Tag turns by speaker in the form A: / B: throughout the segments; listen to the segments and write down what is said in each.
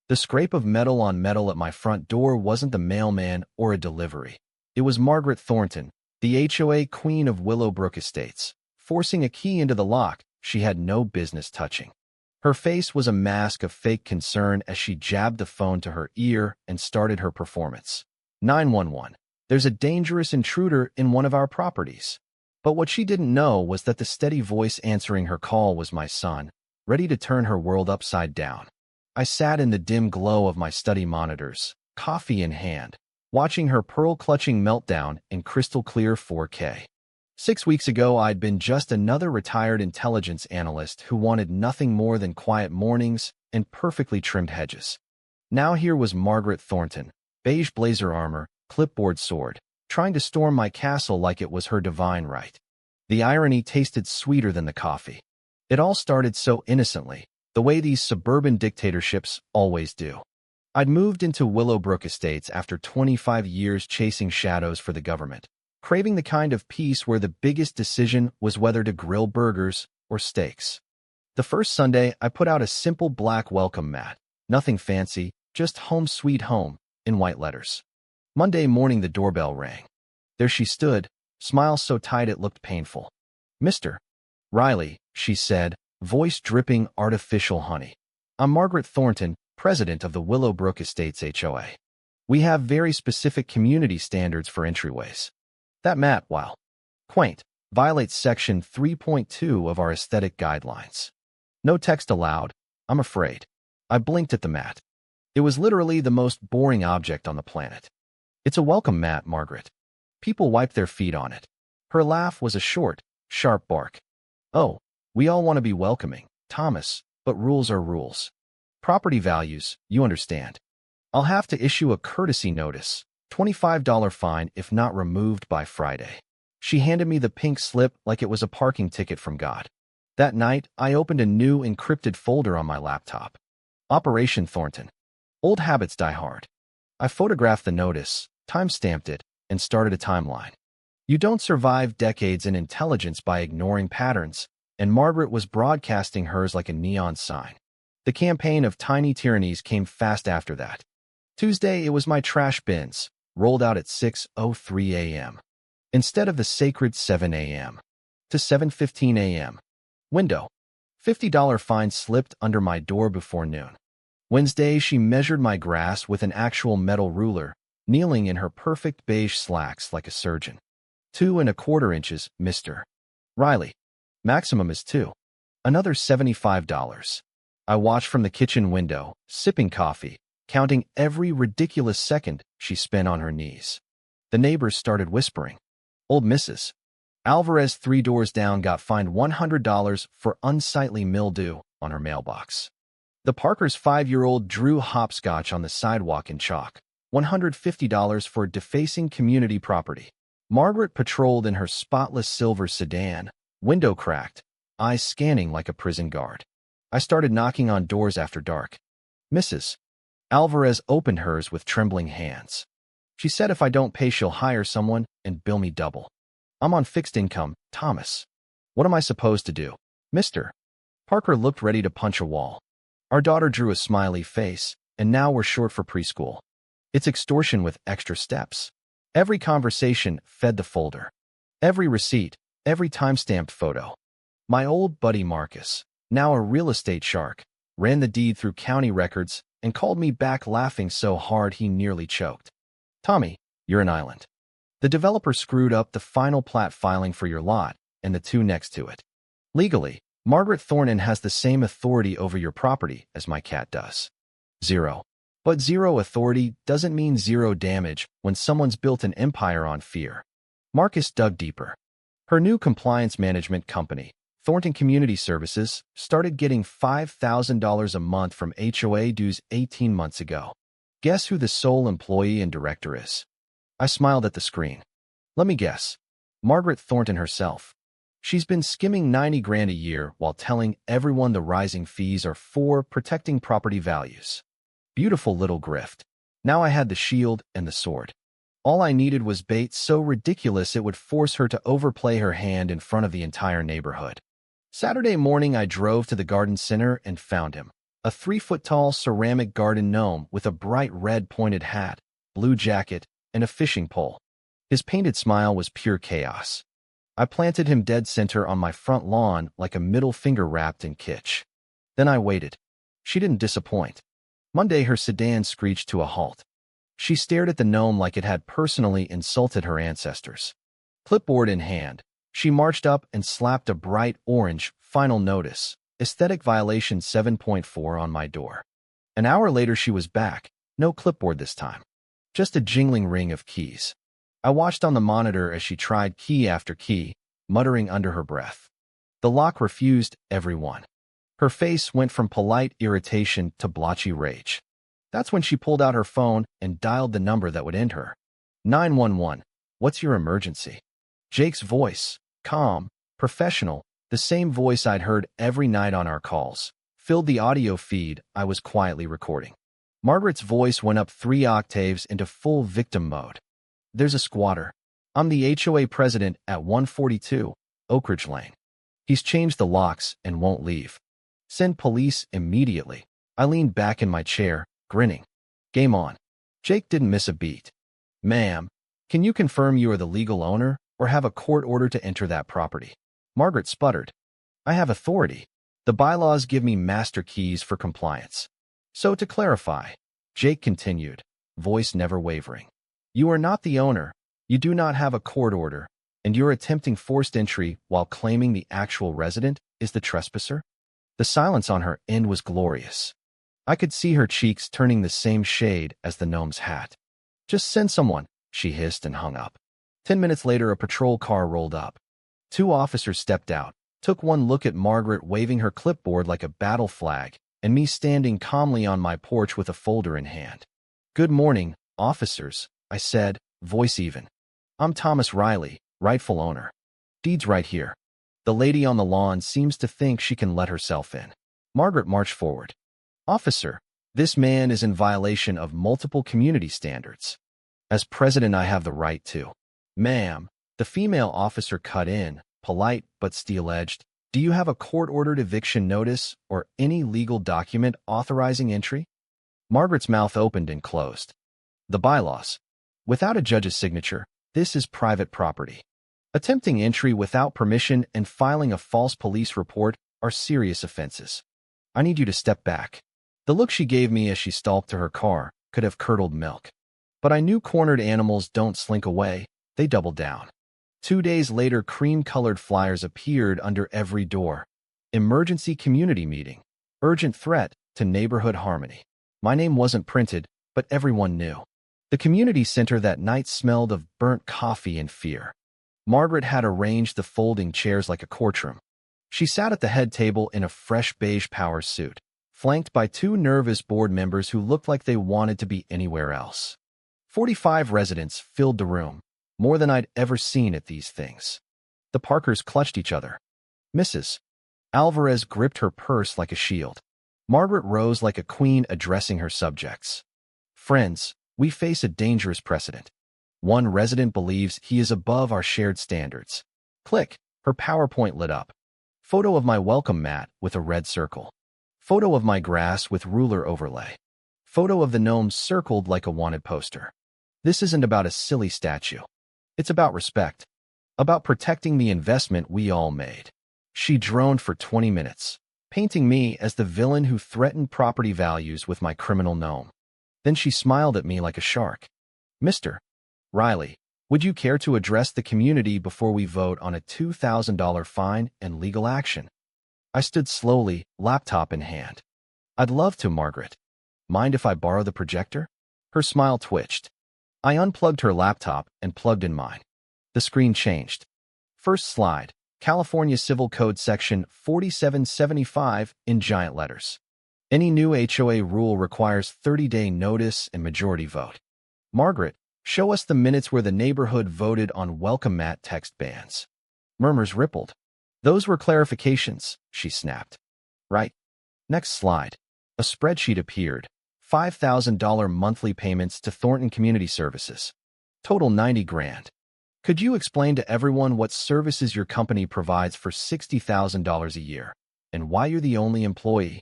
A: The scrape of metal on metal at my front door wasn't the mailman or a delivery. It was Margaret Thornton, the HOA queen of Willowbrook Estates, forcing a key into the lock she had no business touching. Her face was a mask of fake concern as she jabbed the phone to her ear and started her performance. 911. There's a dangerous intruder in one of our properties. But what she didn't know was that the steady voice answering her call was my son, ready to turn her world upside down. I sat in the dim glow of my study monitors, coffee in hand, watching her pearl-clutching meltdown in crystal-clear 4K. 6 weeks ago, I'd been just another retired intelligence analyst who wanted nothing more than quiet mornings and perfectly trimmed hedges. Now here was Margaret Thornton, beige blazer armor, clipboard sword, trying to storm my castle like it was her divine right. The irony tasted sweeter than the coffee. It all started so innocently, the way these suburban dictatorships always do. I'd moved into Willowbrook Estates after 25 years chasing shadows for the government, craving the kind of peace where the biggest decision was whether to grill burgers or steaks. The first Sunday, I put out a simple black welcome mat, nothing fancy, just "Home Sweet Home" in white letters. Monday morning, the doorbell rang. There she stood, smile so tight it looked painful. "Mr. Riley," she said, voice dripping artificial honey. "I'm Margaret Thornton, president of the Willowbrook Estates HOA. We have very specific community standards for entryways. That mat, while quaint, violates Section 3.2 of our aesthetic guidelines. No text allowed, I'm afraid." I blinked at the mat. It was literally the most boring object on the planet. "It's a welcome mat, Margaret. People wipe their feet on it." Her laugh was a short, sharp bark. "Oh, we all want to be welcoming, Thomas, but rules are rules. Property values, you understand. I'll have to issue a courtesy notice, $25 fine if not removed by Friday." She handed me the pink slip like it was a parking ticket from God. That night, I opened a new encrypted folder on my laptop. Operation Thornton. Old habits die hard. I photographed the notice, time-stamped it, and started a timeline. You don't survive decades in intelligence by ignoring patterns, and Margaret was broadcasting hers like a neon sign. The campaign of tiny tyrannies came fast after that. Tuesday, it was my trash bins, rolled out at 6:03 a.m. instead of the sacred 7 a.m. to 7:15 a.m. Window. $50 fine slipped under my door before noon. Wednesday, she measured my grass with an actual metal ruler, kneeling in her perfect beige slacks like a surgeon. 2¼ inches, Mr. Riley. Maximum is 2. Another $75. I watched from the kitchen window, sipping coffee, counting every ridiculous second she spent on her knees. The neighbors started whispering. Old Mrs. Alvarez 3 doors down got fined $100 for unsightly mildew on her mailbox. The Parkers' 5-year-old drew hopscotch on the sidewalk in chalk, $150 for defacing community property. Margaret patrolled in her spotless silver sedan, window cracked, eyes scanning like a prison guard. I started knocking on doors after dark. Mrs. Alvarez opened hers with trembling hands. She said if I don't pay, she'll hire someone and bill me double. I'm on fixed income, Thomas. What am I supposed to do? Mr. Parker looked ready to punch a wall. Our daughter drew a smiley face, and now we're short for preschool. It's extortion with extra steps. Every conversation fed the folder. Every receipt, every time-stamped photo. My old buddy Marcus, now a real estate shark, ran the deed through county records and called me back laughing so hard he nearly choked. Tommy, you're an island. The developer screwed up the final plat filing for your lot and the 2 next to it. Legally, Margaret Thornton has the same authority over your property as my cat does. 0. But 0 authority doesn't mean 0 damage when someone's built an empire on fear. Marcus dug deeper. Her new compliance management company, Thornton Community Services, started getting $5,000 a month from HOA dues 18 months ago. Guess who the sole employee and director is? I smiled at the screen. Let me guess. Margaret Thornton herself. She's been skimming 90 grand a year while telling everyone the rising fees are for protecting property values. Beautiful little grift. Now I had the shield and the sword. All I needed was bait so ridiculous it would force her to overplay her hand in front of the entire neighborhood. Saturday morning, I drove to the garden center and found him, A 3-foot-tall ceramic garden gnome with a bright red pointed hat, blue jacket, and a fishing pole. His painted smile was pure chaos. I planted him dead center on my front lawn like a middle finger wrapped in kitsch. Then I waited. She didn't disappoint. Monday, her sedan screeched to a halt. She stared at the gnome like it had personally insulted her ancestors. Clipboard in hand, she marched up and slapped a bright orange "Final Notice, Aesthetic Violation 7.4" on my door. An hour later she was back, no clipboard this time. Just a jingling ring of keys. I watched on the monitor as she tried key after key, muttering under her breath. The lock refused every one. Her face went from polite irritation to blotchy rage. That's when she pulled out her phone and dialed the number that would end her. 911. What's your emergency? Jake's voice, calm, professional, the same voice I'd heard every night on our calls, filled the audio feed I was quietly recording. Margaret's voice went up 3 octaves into full victim mode. There's a squatter. I'm the HOA president at 142 Oak Ridge Lane. He's changed the locks and won't leave. Send police immediately. I leaned back in my chair, grinning. Game on. Jake didn't miss a beat. Ma'am, can you confirm you are the legal owner or have a court order to enter that property? Margaret sputtered. I have authority. The bylaws give me master keys for compliance. So to clarify, Jake continued, voice never wavering. You are not the owner, you do not have a court order, and you're attempting forced entry while claiming the actual resident is the trespasser? The silence on her end was glorious. I could see her cheeks turning the same shade as the gnome's hat. Just send someone, she hissed and hung up. 10 minutes later, a patrol car rolled up. 2 officers stepped out, took one look at Margaret waving her clipboard like a battle flag, and me standing calmly on my porch with a folder in hand. Good morning, officers, I said, voice even. I'm Thomas Riley, rightful owner. Deed's right here. The lady on the lawn seems to think she can let herself in. Margaret marched forward. Officer, this man is in violation of multiple community standards. As president, I have the right to. Ma'am, the female officer cut in, polite but steel-edged. Do you have a court-ordered eviction notice or any legal document authorizing entry? Margaret's mouth opened and closed. The bylaws. Without a judge's signature, this is private property. Attempting entry without permission and filing a false police report are serious offenses. I need you to step back. The look she gave me as she stalked to her car could have curdled milk. But I knew cornered animals don't slink away, they double down. 2 days later, cream-colored flyers appeared under every door. Emergency community meeting. Urgent threat to neighborhood harmony. My name wasn't printed, but everyone knew. The community center that night smelled of burnt coffee and fear. Margaret had arranged the folding chairs like a courtroom. She sat at the head table in a fresh beige power suit, flanked by 2 nervous board members who looked like they wanted to be anywhere else. 45 residents filled the room, more than I'd ever seen at these things. The Parkers clutched each other. Mrs. Alvarez gripped her purse like a shield. Margaret rose like a queen addressing her subjects. Friends, we face a dangerous precedent. One resident believes he is above our shared standards. Click, her PowerPoint lit up. Photo of my welcome mat with a red circle. Photo of my grass with ruler overlay. Photo of the gnome circled like a wanted poster. This isn't about a silly statue. It's about respect. About protecting the investment we all made. She droned for 20 minutes, painting me as the villain who threatened property values with my criminal gnome. Then she smiled at me like a shark. Mr. Riley, would you care to address the community before we vote on a $2,000 fine and legal action? I stood slowly, laptop in hand. I'd love to, Margaret. Mind if I borrow the projector? Her smile twitched. I unplugged her laptop and plugged in mine. The screen changed. First slide, California Civil Code Section 4775 in giant letters. Any new HOA rule requires 30-day notice and majority vote. Margaret, show us the minutes where the neighborhood voted on welcome mat text bans. Murmurs rippled. Those were clarifications, she snapped. Right. Next slide. A spreadsheet appeared. $5,000 monthly payments to Thornton Community Services. Total 90 grand. Could you explain to everyone what services your company provides for $60,000 a year, and why you're the only employee?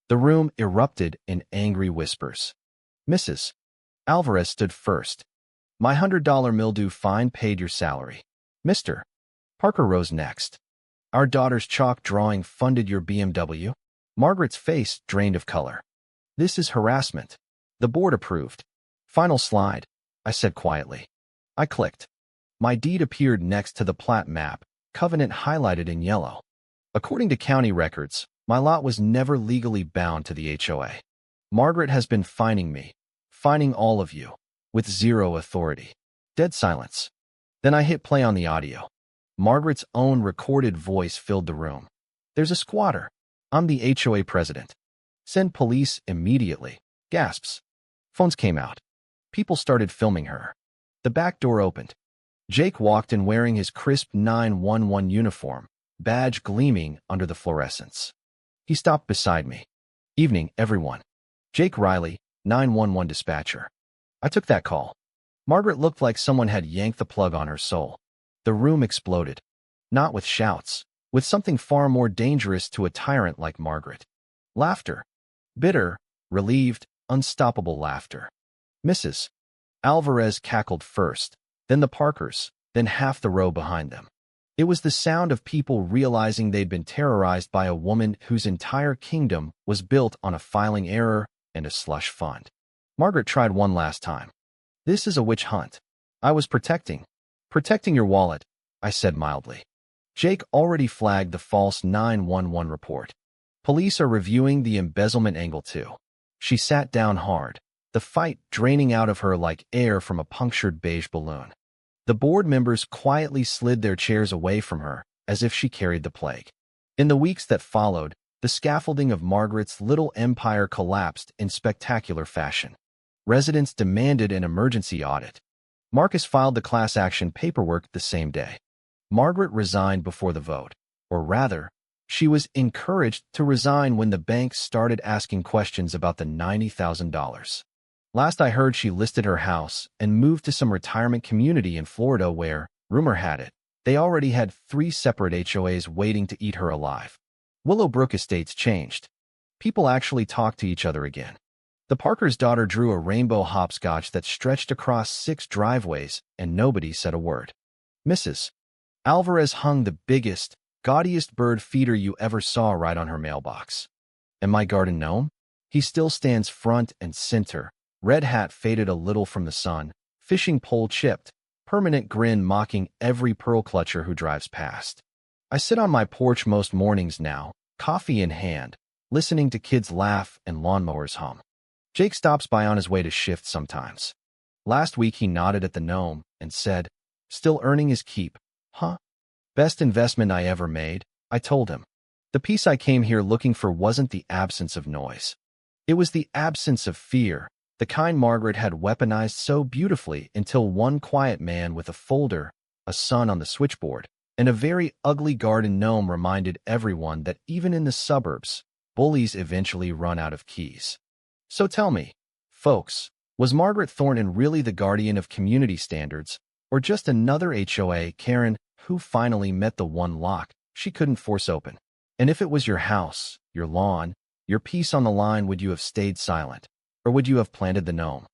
A: The room erupted in angry whispers. Mrs. Alvarez stood first. My $100 mildew fine paid your salary. Mr. Parker rose next. Our daughter's chalk drawing funded your BMW. Margaret's face drained of color. This is harassment. The board approved. Final slide, I said quietly. I clicked. My deed appeared next to the plat map, covenant highlighted in yellow. According to county records, my lot was never legally bound to the HOA. Margaret has been fining me, fining all of you, with zero authority. Dead silence. Then I hit play on the audio. Margaret's own recorded voice filled the room. There's a squatter. I'm the HOA president. Send police immediately. Gasps. Phones came out. People started filming her. The back door opened. Jake walked in wearing his crisp 911 uniform, badge gleaming under the fluorescence. He stopped beside me. Evening, everyone. Jake Riley, 911 dispatcher. I took that call. Margaret looked like someone had yanked the plug on her soul. The room exploded. Not with shouts, with something far more dangerous to a tyrant like Margaret. Laughter. Bitter, relieved, unstoppable laughter. Mrs. Alvarez cackled first, then the Parkers, then half the row behind them. It was the sound of people realizing they'd been terrorized by a woman whose entire kingdom was built on a filing error and a slush fund. Margaret tried one last time. This is a witch hunt. I was protecting your wallet, I said mildly. Jake already flagged the false 911 report. Police are reviewing the embezzlement angle too. She sat down hard, the fight draining out of her like air from a punctured beige balloon. The board members quietly slid their chairs away from her, as if she carried the plague. In the weeks that followed, the scaffolding of Margaret's little empire collapsed in spectacular fashion. Residents demanded an emergency audit. Marcus filed the class action paperwork the same day. Margaret resigned before the vote, or rather, she was encouraged to resign when the bank started asking questions about the $90,000. Last I heard, she listed her house and moved to some retirement community in Florida where, rumor had it, they already had 3 separate HOAs waiting to eat her alive. Willowbrook Estates changed. People actually talked to each other again. The Parker's daughter drew a rainbow hopscotch that stretched across 6 driveways, and nobody said a word. Mrs. Alvarez hung the biggest, gaudiest bird feeder you ever saw right on her mailbox. And my garden gnome? He still stands front and center, red hat faded a little from the sun, fishing pole chipped, permanent grin mocking every pearl clutcher who drives past. I sit on my porch most mornings now, coffee in hand, listening to kids laugh and lawnmowers hum. Jake stops by on his way to shift sometimes. Last week he nodded at the gnome and said, "Still earning his keep, huh?" "Best investment I ever made," I told him. The peace I came here looking for wasn't the absence of noise. It was the absence of fear, the kind Margaret had weaponized so beautifully until one quiet man with a folder, a son on the switchboard, and a very ugly garden gnome reminded everyone that even in the suburbs, bullies eventually run out of keys. So tell me, folks, was Margaret Thornton really the guardian of community standards, or just another HOA Karen who finally met the one lock she couldn't force open? And if it was your house, your lawn, your peace on the line, would you have stayed silent, or would you have planted the gnome?